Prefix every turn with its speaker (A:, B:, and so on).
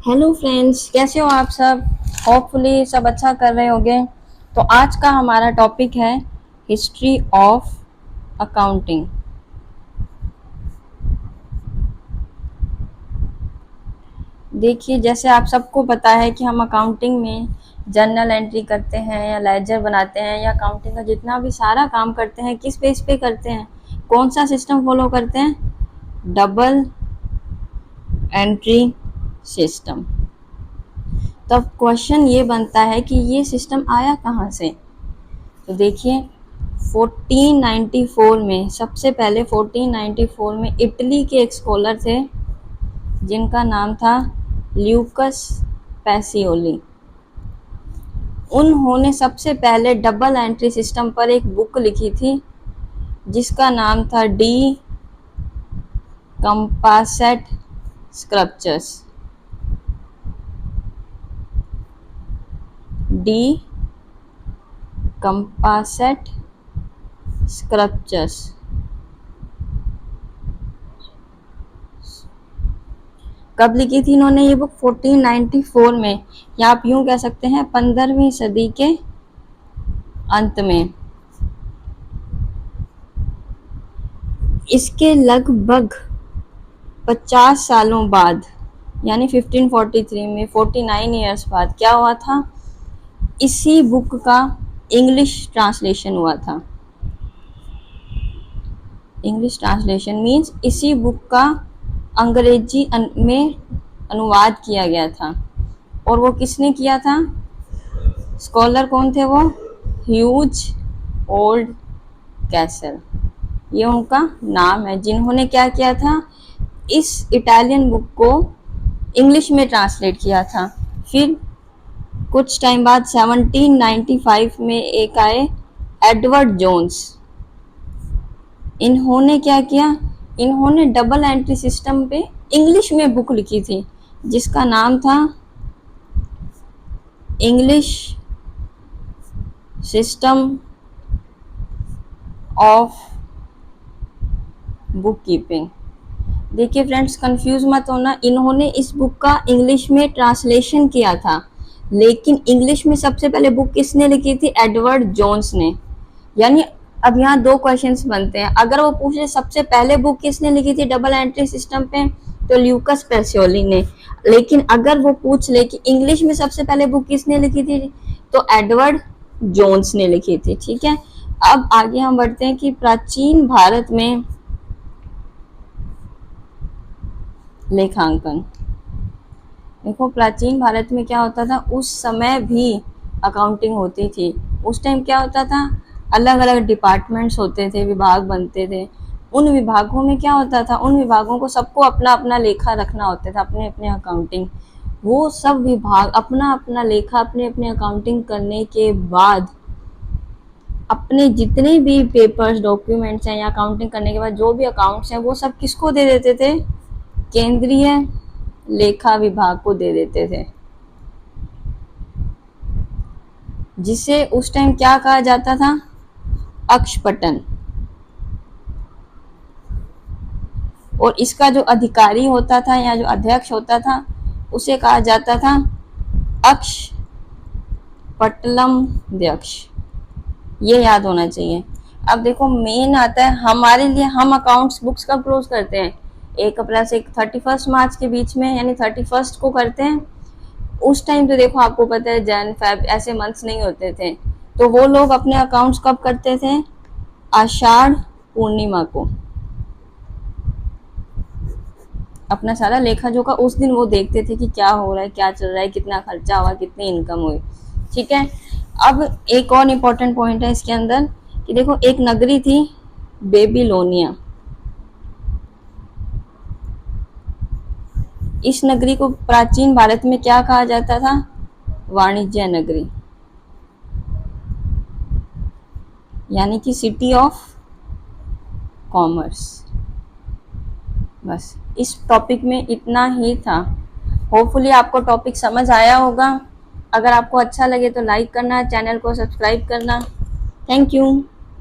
A: Hello friends, कैसे हो आप सब। होपफुली सब अच्छा कर रहे होंगे। तो आज का हमारा टॉपिक है हिस्ट्री ऑफ अकाउंटिंग। देखिए, जैसे आप सबको पता है कि हम अकाउंटिंग में जर्नल एंट्री करते हैं या लेजर बनाते हैं या अकाउंटिंग का जितना भी सारा काम करते हैं किस बेस पे करते हैं, कौन सा सिस्टम फॉलो करते हैं, डबल एंट्री सिस्टम। तब क्वेश्चन ये बनता है कि ये सिस्टम आया कहाँ से। तो देखिए, 1494 में, सबसे पहले 1494 में इटली के एक स्कॉलर थे जिनका नाम था ल्यूकस पैसियोली। उन्होंने सबसे पहले डबल एंट्री सिस्टम पर एक बुक लिखी थी जिसका नाम था the composite scriptures. The composite scriptures. कब लिखी थी इन्होंने ये बुक? 1494 में, या आप यूं कह सकते हैं 15वीं सदी के अंत में। इसके लगभग 50 सालों बाद, यानी 1543 में, 49 ईयर्स बाद क्या हुआ था, इसी बुक का इंग्लिश ट्रांसलेशन हुआ था। इंग्लिश ट्रांसलेशन मीन्स इसी बुक का अंग्रेजी में अनुवाद किया गया था। और वो किसने किया था? स्कॉलर कौन थे वो? ह्यूज ओल्ड कैसल, ये उनका नाम है, जिन्होंने क्या किया था, इस इटालियन बुक को इंग्लिश में ट्रांसलेट किया था। फिर कुछ टाइम बाद 1795 में एक आए एडवर्ड जोन्स। इन्होंने क्या किया, इन्होंने डबल एंट्री सिस्टम पे इंग्लिश में बुक लिखी थी जिसका नाम था English system of book keeping. देखिए फ्रेंड्स, कंफ्यूज मत होना, इन्होंने इस बुक का इंग्लिश में ट्रांसलेशन किया था, लेकिन इंग्लिश में सबसे पहले बुक किसने लिखी थी? एडवर्ड जोन्स ने। यानी अब यहाँ दो क्वेश्चंस बनते हैं। अगर वो पूछे सबसे पहले बुक किसने लिखी थी डबल एंट्री सिस्टम पे, तो ल्यूकस पैसियोली ने। लेकिन अगर वो पूछ ले कि इंग्लिश में सबसे पहले बुक किसने लिखी थी, तो एडवर्ड जोन्स ने लिखी थी। ठीक है, अब आगे हम बढ़ते हैं कि प्राचीन भारत में लेखांकन। देखो, प्राचीन भारत में क्या होता था, उस समय भी अकाउंटिंग होती थी। उस टाइम क्या होता था, अलग अलग डिपार्टमेंट्स होते थे, विभाग बनते थे। उन विभागों में क्या होता था, उन विभागों को सबको अपना अपना लेखा रखना होता था, अपने अपने अकाउंटिंग। वो सब विभाग अपना अपना लेखा, अपने अपने अकाउंटिंग करने के बाद अपने जितने भी पेपर्स, डॉक्यूमेंट्स हैं या अकाउंटिंग करने के बाद जो भी अकाउंट्स हैं वो सब किसको दे देते थे? केंद्रीय लेखा विभाग को दे देते थे, जिसे उस टाइम क्या कहा जाता था? अक्षपटन। और इसका जो अधिकारी होता था या जो अध्यक्ष होता था उसे कहा जाता था अक्षपटलम अध्यक्ष। ये याद होना चाहिए। अब देखो, मेन आता है हमारे लिए, हम अकाउंट्स बुक्स कब क्लोज करते हैं? 1 अप्रैल से 31 मार्च के बीच में, यानी 31 को करते हैं। उस टाइम तो देखो, आपको पता है जन फेब ऐसे मंथ्स नहीं होते थे, तो वो लोग अपने अकाउंट्स कब करते थे? आषाढ़ पूर्णिमा को। अपना सारा लेखा जोखा उस दिन वो देखते थे कि क्या हो रहा है, क्या चल रहा है, कितना खर्चा हुआ, कितनी इनकम हुई। ठीक है, अब एक और इम्पोर्टेंट पॉइंट है इसके अंदर कि देखो, एक नगरी थी बेबीलोनिया। इस नगरी को प्राचीन भारत में क्या कहा जाता था? वाणिज्य नगरी, यानी कि सिटी ऑफ कॉमर्स। बस इस टॉपिक में इतना ही था। होपफुली आपको टॉपिक समझ आया होगा। अगर आपको अच्छा लगे तो लाइक करना, चैनल को सब्सक्राइब करना। Thank you.